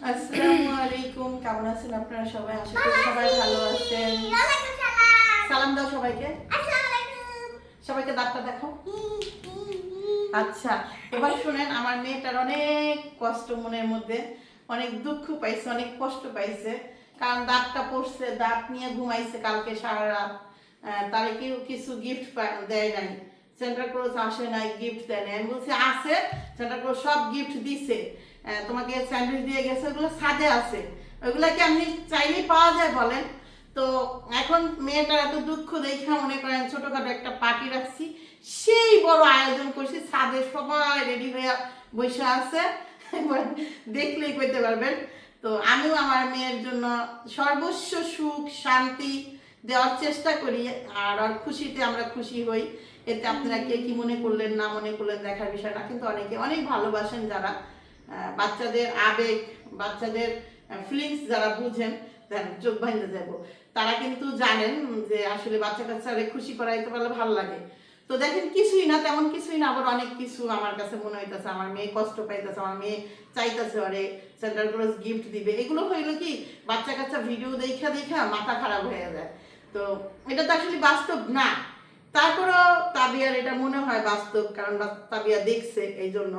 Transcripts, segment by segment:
আসসালামু আলাইকুম, কেমন আছেন আপনারা সবাই? আশা করি সবাই ভালো আছেন। সালাম দাও সবাইকে। সবাইকে দাঁতটা দেখাও। আচ্ছা, এবার শুনেন, আমার মেয়েটার অনেক কষ্ট মনের মধ্যে, অনেক দুঃখ পাইছে, অনেক কষ্ট পাইছে। কারণ দাঁতটা পড়ছে, দাঁত নিয়ে ঘুমাইছে কালকে সারা রাত। তারে কেউ কিছু গিফট দেয় নাই, সেন্টার ক্রস আসে নাই, গিফট দেয় নাই। আমি বলছি আছে, সেন্টার ক্রস সব গিফট দিছে, তোমাকে স্যান্ডউইচ দিয়ে গেছে, ওগুলো ছাদে আছে, ওইগুলা কি আপনি চাইলেই পাওয়া যায় বলেন? তো এখন মেয়েটার এত দুঃখ দেখা মনে করেন ছোটখাটো একটা পার্টি রাখছি, সেই বড় আয়োজন করছি, ছাদে সবাই রেডি হয়ে বসে আছে, দেখলেই কইতে পারবেন। তো আমিও আমার মেয়ের জন্য সর্বস্ব সুখ শান্তি দেওয়ার চেষ্টা করি, আর আর খুশিতে আমরা খুশি হই। এতে আপনারা কে কি মনে করলেন না মনে করলেন দেখার বিষয় না, কিন্তু অনেকে অনেক ভালোবাসেন যারা বাচ্চাদের আবেগ, বাচ্চাদের ফিলিংস যারা বুঝেন, চোখ ভাঙতে যাবো, তারা কিন্তু জানেন যে আসলে বাচ্চা কাচ্চারে খুশি করাইতে পারলে ভালো লাগে। তো দেখেন, কিছুই না, তেমন কিছুই না, আবার অনেক কিছু আমার কাছে মনে হইতেছে। আমার মেয়ে কষ্ট পাইতেছে, আমার মেয়ে চাইতেছে ওরে সেন্টার ক্রস গিফট দিবে। এগুলো হইলো কি, বাচ্চা কাচ্চা ভিডিও দেখা দেখা মাথা খারাপ হয়ে যায়। তো এটা তো আসলে বাস্তব না, তারপরেও তাবিয়ার এটা মনে হয় বাস্তব, কারণ তাবিয়া দেখছে এই জন্য।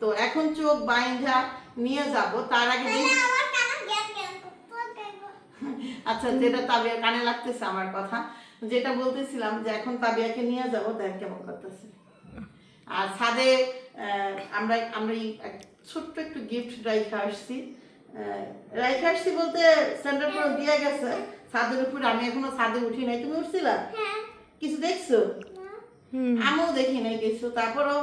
তো এখন চোখ বাইন্ধা নিয়ে যাব, তার আগে আচ্ছা, যেটা তাবিয়ার কানে লাগতেছে আমার কথা, যেটা বলতেছিলাম যে এখন তাবিয়াকে নিয়ে যাব, দেখ কেমন করতেছে। আর ছাদে আমরা আমরা ছোট্ট একটু গিফট রাইখা আসছি বলতে সেন্টার করে দিয়ে গেছে ছাদের উপরে। আমি এখনো ছাদে উঠি নাই, তুমি উঠছিলা? কিছু দেখছো? আমিও দেখি নাই কিছু। তারপরও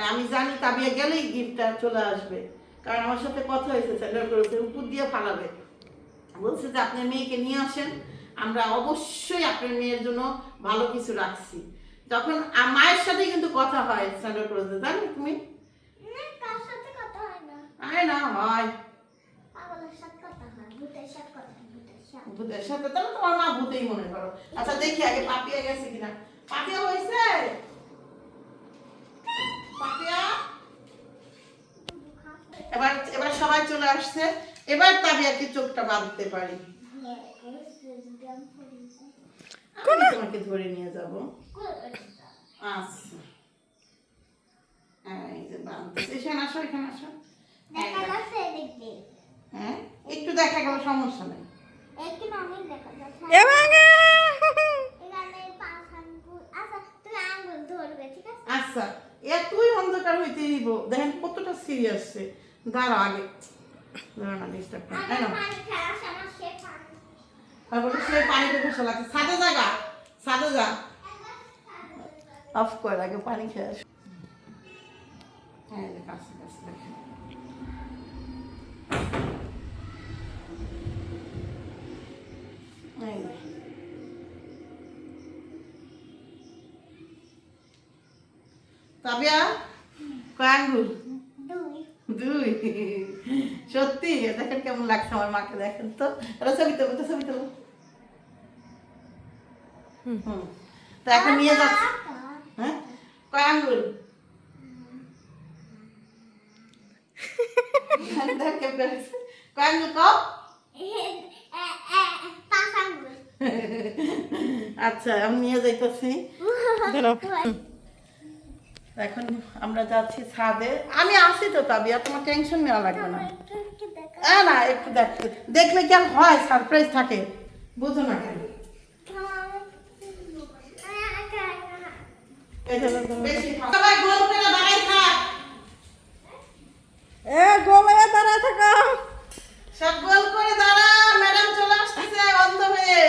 আমি জানি তাবিয়া গেলেই গিফটটা চলে আসবে, কারণ আমার সাথে কথা হয়েছে, সেন্টার করেছে উপর দিয়ে ফালাবে। বলছে যে আপনার মেয়েকে নিয়ে আসেন, আমরা অবশ্যই আপনার মেয়ের জন্য ভালো কিছু রাখছি। যখন মায়ের সাথে কিন্তু কথা হয় সেন্টার করেছে, জানো তুমি? আরে না, হয় ভূতের সাথে, তাহলে তোমার মা ভূতেই মনে করো। আচ্ছা দেখি আগে পাপিয়া গেছে কিনা। পাপিয়া হয়েছে? পাপিয়া এবার এবার সবাই চলে আসছে, এবার তাবিয়াকে চোখটা বাঁধতে পারি। আমি তোমাকে ধরে নিয়ে যাব। আচ্ছা, এই যে বাঁধতেছি। এখানে আসো, এখানে আসো। হ্যাঁ, একটু দেখা গেল, সমস্যা নেই। আচ্ছা, এতই অন্ধকার হইতে দিব, দেখেন কতটা সিরিয়াস। দাঁড়া আগে, দাঁড়া না, ডিস্টার্ব করো। তারপরে সে পানিতে বসে লাগছে, ছাদে জায়গা, ছাদে যা, অফ করে আগে পানি খেয়ে আসো। হ্যাঁ, কাছে কাছে দেখেন। তাবিয়া কয় আঙ্গুল? দুই। সত্যি? দেখেন কেমন লাগছে আমার মাকে, দেখেন তো। ছবি তোলো, ছবি তোলো। তো এখন নিয়ে যাচ্ছে। হ্যাঁ, কয় আঙ্গুল? কয় আঙ্গুল কও? আচ্ছা, আমি নিয়ে যাইতেছি। এখন আমরা যাচ্ছি ছাদে। আমি আসি তো তাবিয়া, তোমার টেনশন নেওয়া লাগবে না। না, একটু দেখতে দেখলে কি আর হয়, সারপ্রাইজ থাকে, বুঝো না কেন? সবাই গোল করে দাঁড়াই থাক। গোল হয়ে দাঁড়ায় থাকো, সব গোল করে দাঁড়া। ম্যাডাম চলে আসতেছে অন্ধ হয়ে।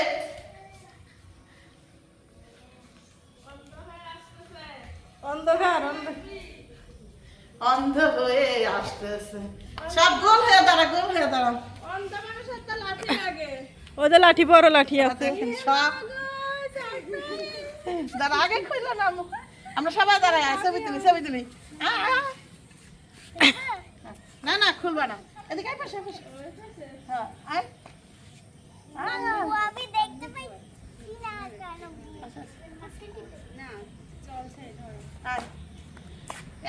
অন্ধ হয়ে আসতেছে, সব গোল হয়ে দাঁড়া, গোল হয়ে দাঁড়া। ওদের লাঠি, বড় লাঠি আছে। দেখেন সব দাঁড়া, আগে খুললো না, আমরা সবাই দাঁড়াই, ছবি তুলি, ছবি তুলি। না না, খুলবা না, এদিকে আয়, পাশে পাশে। হ্যাঁ, আয়।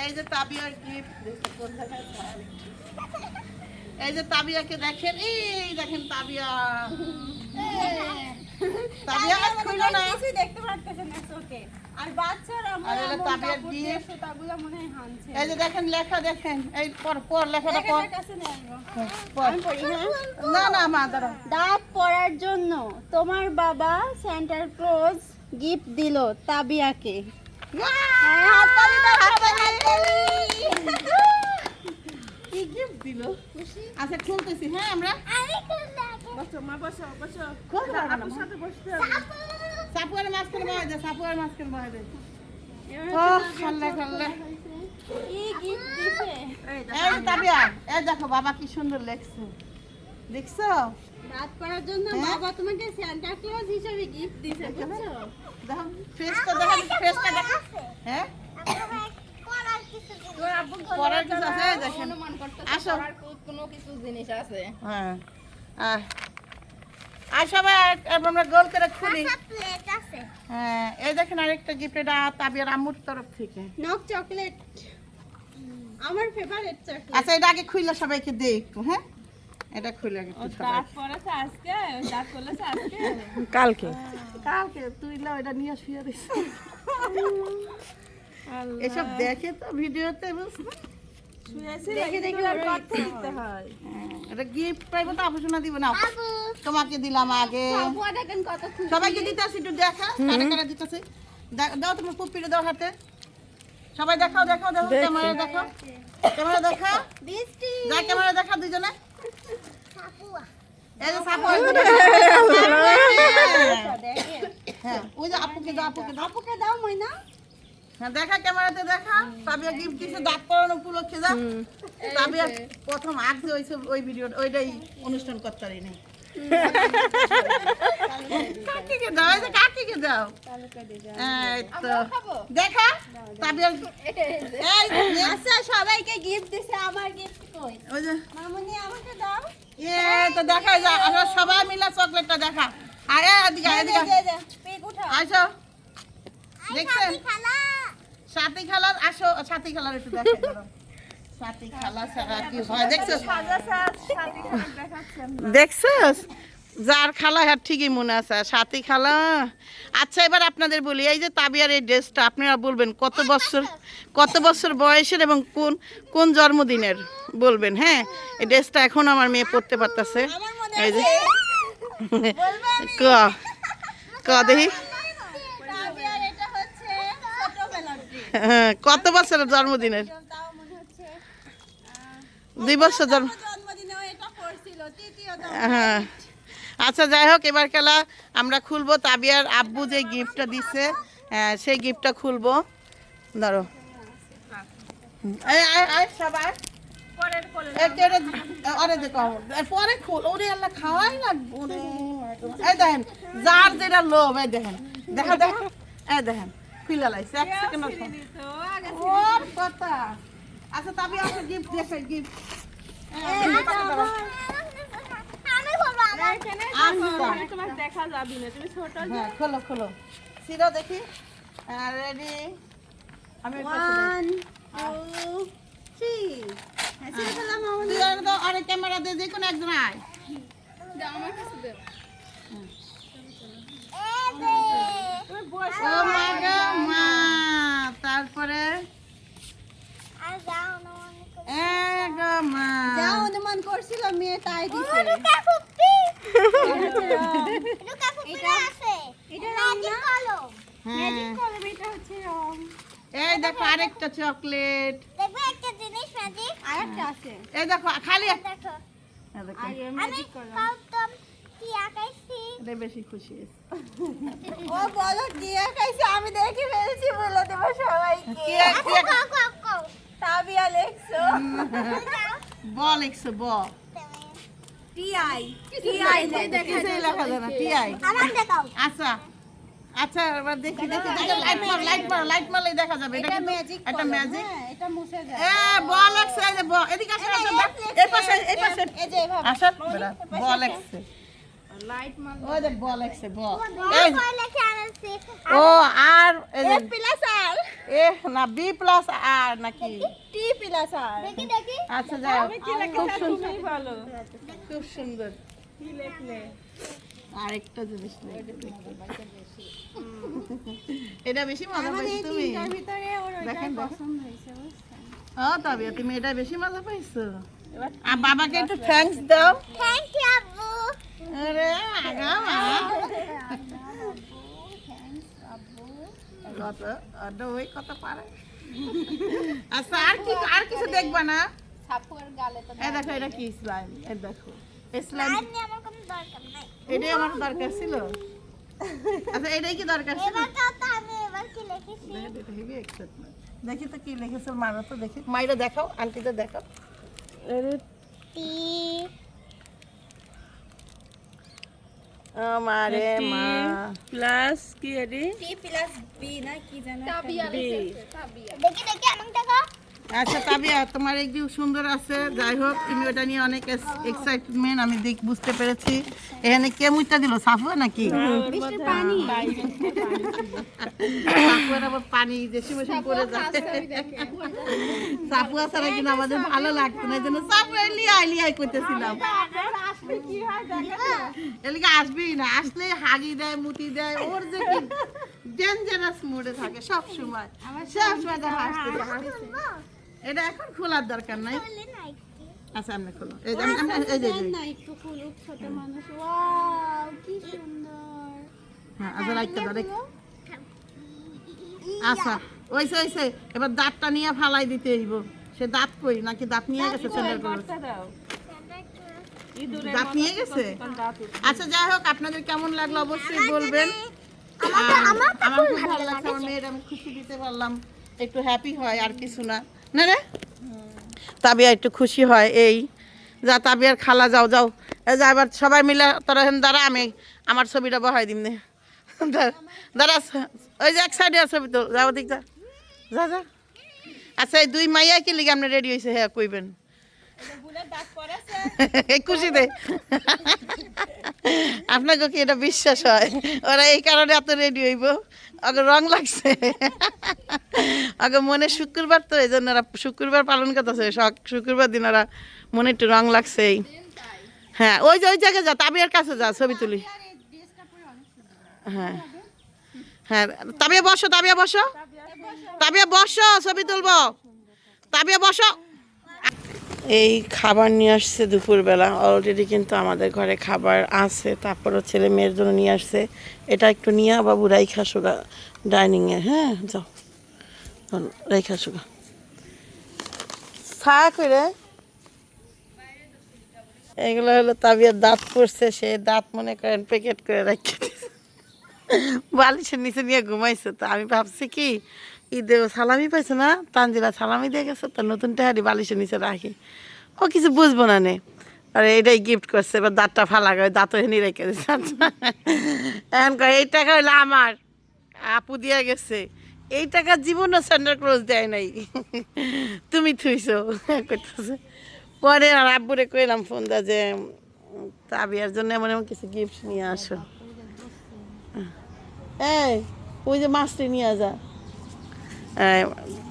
এই যে তাবিয়ার গিফট, এই যে তাবিয়াকে দেখেন, এই দেখেন তাবিয়া। তাবিয়া আজ খুইলো না। কিছুই দেখতে পারতেছেন না চোখে। আর বাচ্চারা আর এটা তাবিয়ার gift। সুতাগুলো মনে হয় হানছে। এই যে দেখেন লেখা দেখেন, এই পর লেখাটা পর। এটার কাছে নেই গো। পর। আমি পড়ি, হ্যাঁ? না না মা দাঁড়াও। দাঁত পড়ার জন্য তোমার বাবা সেন্টার ক্লজ গিফট দিল তাবিয়াকে। হাততালি দাও সবাই, হাততালি। কি গিফট দিল? আচ্ছা খুলতেছি, হ্যাঁ আমরা বসো মা, বসো বসো। খুলতে পারবো না আপুর মা। সাথে বসতে হবে। সাপুয়ার মাঝখানে বহাই দে, সাপুয়ার মাঝখানে বহাই দে। এবার ও হচ্ছে খাল্লা খাল্লা। কি গিফট দিছে? এই যে তাবিয়া, এই দেখো বাবা কি সুন্দর লেখছে, দেখছো? দাঁত পড়ার জন্য হ্যাঁ? বাবা তোমাকে সেন্টার ক্লজ হিসেবে গিফট দিছে, বুঝছো? দেখো ফেসটা দেখেন, ফেসটা দেখো। হ্যাঁ তোর আব্বু পড়ার কিছু আছে? এই দেখেন। অনুমান করতেছে আসো। পড়ার কোনো কিছু জিনিস আছে। হ্যাঁ আর সবাই আমরা গোল করে খুলি। হ্যাঁ এই দেখেন আরেকটা গিফট, এটা তাবিয়ার আম্মুর তরফ থেকে। নক চকলেট, আমার ফেভারিট চকলেট। আচ্ছা এটা আগে খুইলা সবাইকে দে একটু, হ্যাঁ এটা খুইলা একটু সবাই। দাঁত পড়েছে আজকে, দাঁত পড়েছে আজকে। কালকে কালকে তুই লাও এটা নিয়ে শুয়ে দিস। এসব দেখে তো ভিডিওতে, বুঝলি? দেখে দেখে ওর কথা দিতে হয়। এটা গিফট পাইবো তো আভূষণা দিব না, তোমাকে দিলাম আগে। আপুয়া দেখেন কত খুশি। সবাইকে দিতেছি, একটু দেখা কারা কারা দিতেছে। দাও তোমার পুপিরে দাও হাতে, সবাই দেখাও দেখাও দেখো, ক্যামেরা দেখাও, ক্যামেরা দেখা, বৃষ্টি যা ক্যামেরা দেখা দুজনে। এই যে সাপু, দেখে। হ্যাঁ ওই যে আপুকে দাও, আপুকে দাও। আপুকে দাও মইনা। হ্যাঁ দেখা ক্যামেরাতে দেখা। তাবিয়া গিফট দিছে দাঁত পড়ানো উপলক্ষে, যা তাবিয়া প্রথম আগে হইছে ওই ভিডিও, ওইটাই অনুষ্ঠান করতে পারি নাই। কাকিকে দাও, এই যে কাকিকে দাও। এই তো দেখা তাবিয়া, এই আচ্ছা সবাইকে গিফট দিছে, আমার গিফট কই? ওই যে মামুনি আমাকে দাও। তো দেখা যায় আমরা সবাই মিলে চকলেটটা দেখা। আর এদিকে এদিকে পিক উঠাও। আসো, দেখছেন সাথী খালার, আসো সাথী খালার একটু দেখাই দাও। সাথী খালা ছাড়া কি হয়, দেখছো? দেখছস যার খালা হ্যাঁ ঠিকই মনে আছে, সাথী খালা। আচ্ছা এবার আপনাদের বলি, এই যে তাবিয়ার এই ড্রেসটা আপনারা বলবেন কত বছর বয়সের এবং কোন কোন জন্মদিনের বলবেন। হ্যাঁ এই ড্রেসটা এখন আমার মেয়ে পরতে পারতেছে। এই যে ক ক দেখি তাবিয়ার এটা হচ্ছে ছোটবেলার ড্রেস। হ্যাঁ, কত বছরের জন্মদিনের? তাও মনে হচ্ছে 2 বছর জন্ম। জন্মদিনেও এটা পড়ছিল, তৃতীয় হ্যাঁ আচ্ছা যাই হোক, এবার খেলা আমরা খুলবো। তাবিয়ার আব্বু যে গিফটটা দিছে সেই গিফটটা খুলবো। ধরো সবাই পরের কোলে পরে খুল, ওরে আল্লাহ খাওয়াই লাগবো রে। এই দেখেন যার যেটা লোভ, এই দেখেন দেখা দেখা, এই দেখেন খুলে লাইছে 1 সেকেন্ড তো আগে ওর কথা। আচ্ছা তাবিয়া আমার গিফট দেখে গিফট এখানে তোমার দেখা যাবে না, তুমি ছোট। হ্যাঁ খোলো খোলো, সিরো দেখি। রেডি, আমি 1 2 3 হ্যাঁ ছেড়ে ফেলাম মামুনি। তুই আর দাও, আরে ক্যামেরা দিয়ে যে কোনো একজন আয়। দাও আমার কাছে দাও। ও মা গো মা, তারপরে গো মা, যা অনুমান করছিল মেয়ে তাই দিছে। এটা রং না? হ্যাঁ ম্যাজিক কলম, এটা হচ্ছে রং। এই দেখো আরেকটা চকলেট, আরেকটা আছে। এই দেখো খালি এই দেখো, আর এর ম্যাজিক কলম। এটা বেশি খুশি হয়েছে। ও বলো দিয়ে খাইছে, আমি দেখে ফেলছি, বলে দেব সবাইকে। তাবিয়া লেখছো বল একশো বল, টিআই টিআই কিছুই লেখা যায় না, টিআই। আচ্ছা আচ্ছা এবার দেখি দেখি দেখি, লাইট মার লাইট মার, লাইট মারলেই দেখা যাবে। এটা এটা কিন্তু ম্যাজিক একটা কলম, ম্যাজিক। হ্যাঁ এটা মুছে যায়। বল একশো, এই যে বল, এদিকে আসো আসো, এই পাশে এই পাশে এই যে এভাবে আসো, বল একশো। লাইট মাল ওই দেখ বল একসে বল এই লেখা আছে ও আর এই যে A প্লাস আর এ না বি প্লাস আর নাকি টি প্লাস আর দেখি আচ্ছা যাও খুব সুন্দর ভালো খুব সুন্দর কি লেখলে আরেকটা জিনিস এটা বেশি মজা পাইছো তুমি ভিতরে ওর দেখেন পছন্দ হয়েছে বুঝছেন ও তবে তুমি এটা বেশি মজা পাইছো আর বাবাকে একটু থ্যাঙ্কস দাও থ্যাংক ইউ আব্বু আরে আগা মা থ্যাঙ্কস আব্বু কত অর্ধ ওই কত পারে আচ্ছা আর কিছু দেখবা না সাপুর গালে তো এই দেখো এটা কি স্লাইম এই দেখো স্লাইম আমি আমার কোনো দরকার নাই এটাই আমার দরকার ছিল আচ্ছা এটাই কি দরকার ছিল এবার তো আমি এবার কি লিখেছি দেখি তো কি লিখেছো মারো তো দেখি মাইরা দেখাও আন্টিটা দেখাও টি আমারে মা প্লাস কি এডি টি প্লাস বি না কি জানো বি দেখি আমাকে দেখো আচ্ছা তাবিয়া তোমার একটু সুন্দর আছে যাই হোক তুমি ওটা নিয়ে অনেক এক্সাইটমেন্ট আমি বুঝতে পেরেছি এখানে কে মুইটা দিল সাফুয়া নাকি সাফুয়ার আবার পানি দেশি মেশিন করে যায় সাফুয়া ছাড়া কিন্তু আমাদের ভালো লাগতো না এই জন্য সাফুয়া লিয়াই করতেছিলাম এদিকে আসবেই না আসলে হাগি দেয় মুতি দেয় ওর যে কি ডেঞ্জারাস মুডে থাকে সব সময় দেখা আসতে এটা এখন খোলার দরকার নাই আচ্ছা আমরা খোলো এই যে এই যে না একটু খুলুক ছোট মানুষ ওয়াও কি সুন্দর হ্যাঁ আচ্ছা রাখতে দাও আচ্ছা ওইসে এবার দাঁতটা নিয়ে ফালাই দিতে হইব সে দাঁত কই নাকি দাঁত নিয়ে গেছে সেন্টার করে দাও দাঁত নিয়ে গেছে আচ্ছা যাই হোক আপনাদের কেমন লাগলো অবশ্যই বলবেন আমার খুব ভালো লাগছে আমার মেয়ের আমি খুশি দিতে পারলাম একটু হ্যাপি হয় আর কিছু না না রে তাবিয়া একটু খুশি হয় এই যা তাবিয়ার খালা যাও এই যা এবার সবাই মিলে তোরা দাঁড়া আমি আমার ছবিটা বহাই দিম নে দাঁড়া ওই যে এক সাইডে আর ছবি তো যাও দিক যা আচ্ছা এই দুই মাইয়া কি লিগে আপনি রেডি হয়েছে হ্যাঁ কইবেন খুশি দে আপনাকে কি এটা বিশ্বাস হয় ওরা এই কারণে এত রেডি হইব আগে রং লাগছে আগে মনে শুক্রবার তো এই জন্য ওরা শুক্রবার পালন করতেছে শুক্রবার দিন ওরা মনে একটু রং লাগছে হ্যাঁ ওই জায়গায় যা তাবিয়ার কাছে যা ছবি তুলি হ্যাঁ তাবিয়া বসো ছবি তুলবো তাবিয়া বসো এই খাবার নিয়ে আসছে দুপুরবেলা অলরেডি কিন্তু আমাদের ঘরে খাবার আছে তারপরও ছেলে মেয়ের জন্য নিয়ে আসছে এটা একটু নিয়ে বাবু রাইখা সুগা ডাইনিংয়ে হ্যাঁ যাও রাইখা সুগা খা করে এগুলো হলো তাবিয়ার দাঁত পড়ছে সে দাঁত মনে করেন প্যাকেট করে রেখে দিয়েছে বালিশের নিচে নিয়ে ঘুমাইছে তো আমি ভাবছি কি ঈদে সালামি পাইছে না তানজিলা সালামি দিয়ে গেছে তো নতুন টাহারি বালিশের নিচে রাখি ও কিছু বুঝবো না নে আরে এটাই গিফট করছে এবার দাঁতটা ফালা গেছে দাঁতও হেনি রেখে দিচ্ছে এখন কয় এই টাকা হইলো আমার আপু দিয়ে গেছে এই টাকা জীবনও সেন্টার ক্লোজ দেয় নাই তুমি থুইছো করতেছে পরে আর আব্বুরে কইলাম ফোন দা যে তাবিয়ার জন্য এমন এমন কিছু গিফট নিয়ে আসো এই ওই যে মাছটি নিয়ে যা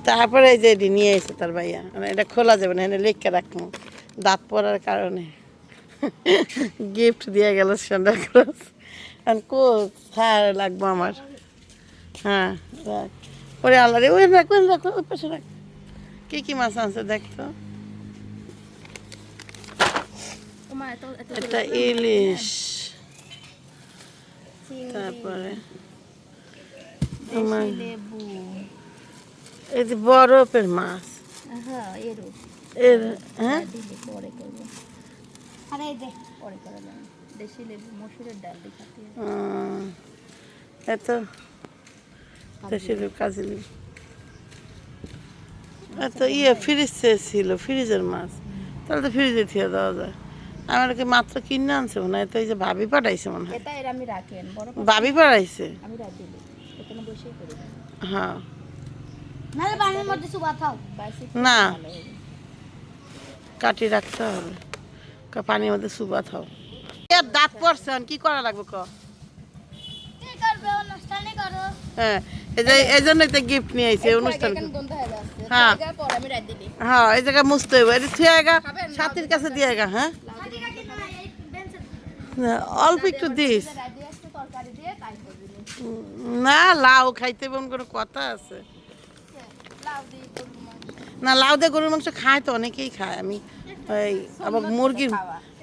তারপরে এই যে এটি নিয়ে এসে তার ভাইয়া মানে এটা খোলা যাবে না এনে লিখে রাখবো দাঁত পড়ার কারণে গিফট দিয়ে গেল সান্টা ক্লজ কোথায় লাগবো আমার হ্যাঁ রাখ পরে আল্লাহ রে ওই রাখ ওই পাশে রাখ কি মাছ আনছে দেখতো এটা ইলিশ তারপরে লেবু এই যে বরফের মাছ হ্যাঁ হ্যাঁ পরে করবো আরে এই দে পরে করে দেশি লেবু মসুরের ডাল দিয়ে খাতে এত দেশের কাজে এত ফ্রিজ ছিল ফ্রিজের মাছ তাহলে তো ফ্রিজে থিয়ে দেওয়া যায় আমার কি মাত্র কিনে আনছে মনে হয় তো এই যে ভাবি পাঠাইছে মনে হয় এটা এর আমি রাখেন বড় ভাবি পাঠাইছে আমি রাখ দিলি এখানে বসেই করি হ্যাঁ নালে বাড়ির মধ্যে সুবা খাও না কাটি রাখতে হবে পানির মধ্যে সুবা থাও পাপিয়ার দাঁত পড়ছে, কি করা লাগবে ক? কি করবে অনুষ্ঠানে করো হ্যাঁ, এই জন্যই তো গিফট নিয়ে আইছে অনুষ্ঠান। হ্যাঁ আমি রাত দিবি হ্যাঁ, এই জায়গায় মুছতে হবে, এটা থুয়েগা সাথীর কাছে দিয়েগা। হ্যাঁ অল্প একটু দিস তরকারি দিয়ে তাই করবি না, লাউ খাইতে এমন কোনো কথা আছে? লাউ দিয়ে করবো না, লাউ দিয়ে গরুর মাংস খায় তো, অনেকেই খায়। আমি ওই আবার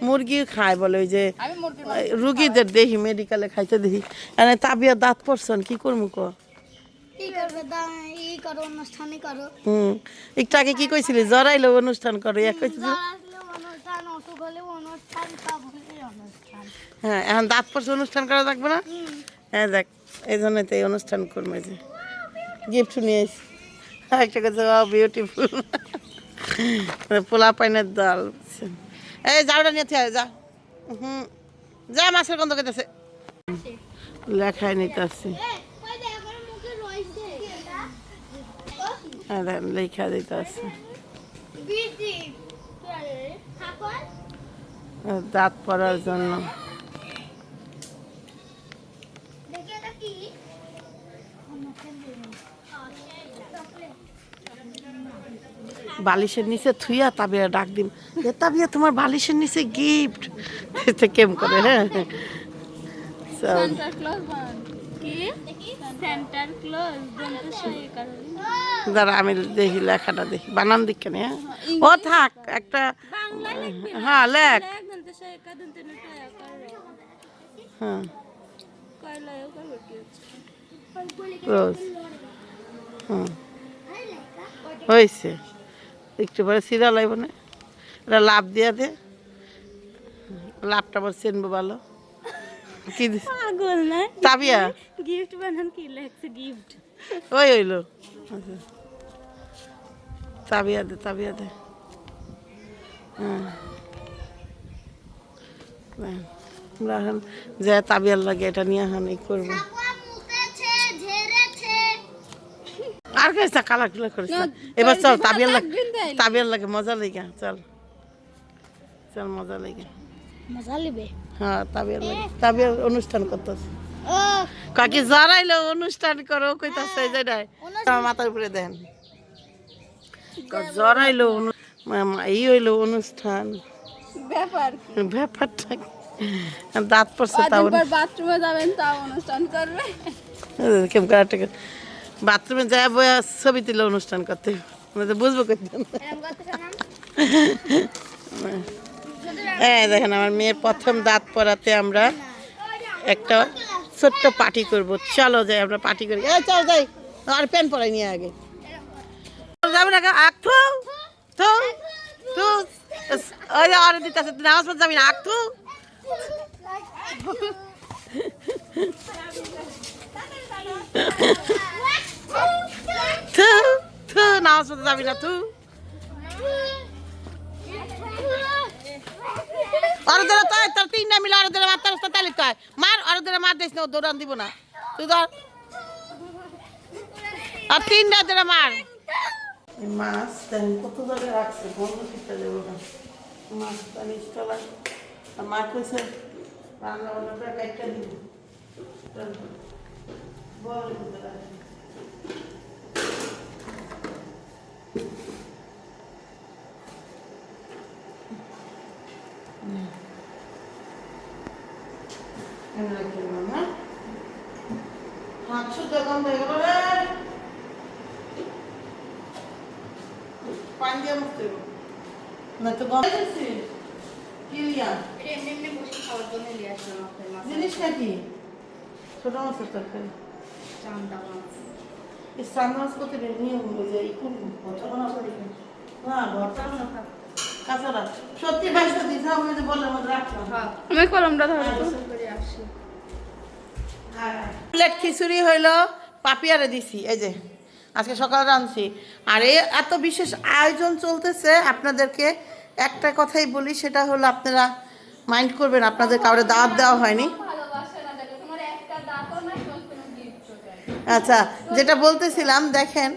মুরগি খায় বলে, ওই যে আমি মুরগির রুগীদের দেখি মেডিকেলে খাইতে দেখি। এনে তাবিয়া দাঁত পড়ছেন, কি করবো ক? কি করবে ই করো অনুষ্ঠানে করো একটু আগে কি কইছিলি, জরাইলো অনুষ্ঠান করো, এক কইছিলি। অনুষ্ঠান অসুখ হলে অনুষ্ঠান, সব হলে অনুষ্ঠান। হ্যাঁ, এখন দাঁত পড়ছে, অনুষ্ঠান করা লাগবে না? হ্যাঁ দেখ, এই জন্য তো এই অনুষ্ঠান করবো, যে গিফট নিয়ে এসি। একটা কথা বিউটিফুল পোলা পাইনের ডাল। এই যাওটা নিয়ে থেকে যা। যা, মাছের গন্ধ খেতেছে। লেখায় নিতে আসছি, লেখা দিতে আসছি। দাঁত পড়ার জন্য বালিশের নিচে থুইয়া তাবিয়া ডাক দিম, তাবিয়া তোমার বালিশের নিচে গিফট কেম করে। হ্যাঁ সেন্টার ক্লজ কি সেন্টার ক্লজ দাঁড়া, আমি দেখি লেখাটা, দেখি বানান দিক কেন। হ্যাঁ ও থাক, একটা হ্যাঁ লেখ। হ্যাঁ রোজ হয়েছে, একটু পরে সিরা লাগব না, এটা লাভ দিয়া দে, লাভটা আবার চেনবো ভালো। কি পাগল না তাবিয়া গিফট বানান, কি লেখছে গিফট? ওই হইলো, তাবিয়া দে, তাবিয়া দে। হ্যাঁ যে তাবিয়ার লাগে এটা নিয়ে এখন এই করবো। আর কেসা কালার কুলার করিস না। এবার চল, তাবিয়ার লাগে মজা লেগে, চল চল মজা লেগে। মজা লিবে হ্যাঁ তাবিয়ার লাগে, তাবিয়ার অনুষ্ঠান করতেছে। কাকি জড়াইলো অনুষ্ঠান করো কইতাছে, যেটাই আমার মাথার উপরে দেন জড়াইলো, এই হইলো অনুষ্ঠান। ব্যাপারটা দাঁত পড়ছে, তাও বাথরুমে যাবেন, তাও অনুষ্ঠান করবে। কেমন কারাটা বাথরুমে যায় বয়া ছবি তুলে অনুষ্ঠান করতে, বুঝবো করতে। হ্যাঁ দেখেন, আমার মেয়ের প্রথম দাঁত পড়াতে আমরা একটা ছোট্ট পার্টি করব। চলো যাই, আমরা পার্টি করি। চলো যাই, আর প্যান পরাই নিয়ে আগে যাবে না। আখ থু থু থু, ওই যে অরে দিতে নামাজ পড়তে যাবি না, আখ থু থু থু, নামাজ পড়তে যাবি না, থু। আরো ধরে তাই তোর তিনটা মিলে আরো ধরে মারতে রাস্তা তালি কয় মার, আরো ধরে মার দিস না, দৌড়ান দিব না তুই ধর, আর তিনটা ধরে মার। মাছ কত জায়গায় রাখছে, বন্ধ করতে যাবো না, মাছটা নিচটা লাগবে। আর মা কইছে রান্না বান্না করে কাটতে দিব, বল পানি দিয়ে মুখতে না তো জিনিসটা কি? ছোট মাছের তরকারি, চান্দা মাছ করতে নিয়ম অনুযায়ী না ভর্তা কাঁচারা সত্যি বাইশটা দিতে হবে, বলে আমাদের রাখলাম। আমি কলমটা ধরো তো। প্লেট খিচুড়ি হইলো, পাপিয়ারে দিছি, এই যে আজকে সকালে রাঁধছি। আর এই এত বিশেষ আয়োজন চলতেছে, আপনাদেরকে একটা কথাই বলি, সেটা হলো আপনারা মাইন্ড করবেন, আপনাদের কাউরে দাওয়াত দেওয়া হয়নি। আচ্ছা, যেটা বলতেছিলাম, দেখেন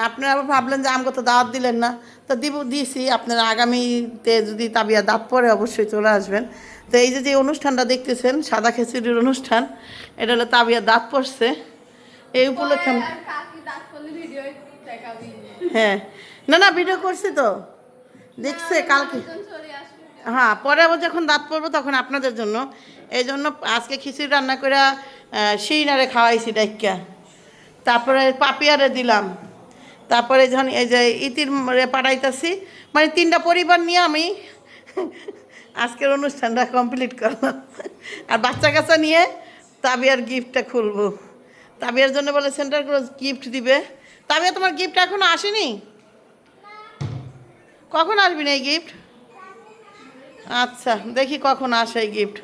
আপনারা আবার ভাবলেন যে আমাকে তো দাওয়াত দিলেন না, তো দিয়েছি। আপনারা আগামীতে যদি তাবিয়া দাঁত পড়ে অবশ্যই চলে আসবেন। তো এই যে অনুষ্ঠানটা দেখতেছেন সাদা খিচুড়ির অনুষ্ঠান, এটা হলো তাবিয়া দাঁত পড়ছে এই উপলক্ষে হ্যাঁ না ভিডিও করছি তো দেখছে কালকে। হ্যাঁ পরে আবার যখন দাঁত পড়বো তখন আপনাদের জন্য, এই জন্য আজকে খিচুড়ি রান্না করে শিনারে খাওয়াইছি ডাইকা, তারপরে পাপিয়ারে দিলাম, তারপরে যখন এই যে ইতির পাঠাইতেছি, মানে 3টা পরিবার নিয়ে আমি আজকের অনুষ্ঠানটা কমপ্লিট করলাম। আর বাচ্চা কাচ্চা নিয়ে তাবিয়ার গিফটটা খুলবো। তাবিয়ার জন্য বলে সেন্টার করে গিফট দিবে। তাবিয়া তোমার গিফট এখনো আসেনি? কখন আসবি না এই গিফট? আচ্ছা দেখি কখন আসে এই গিফট।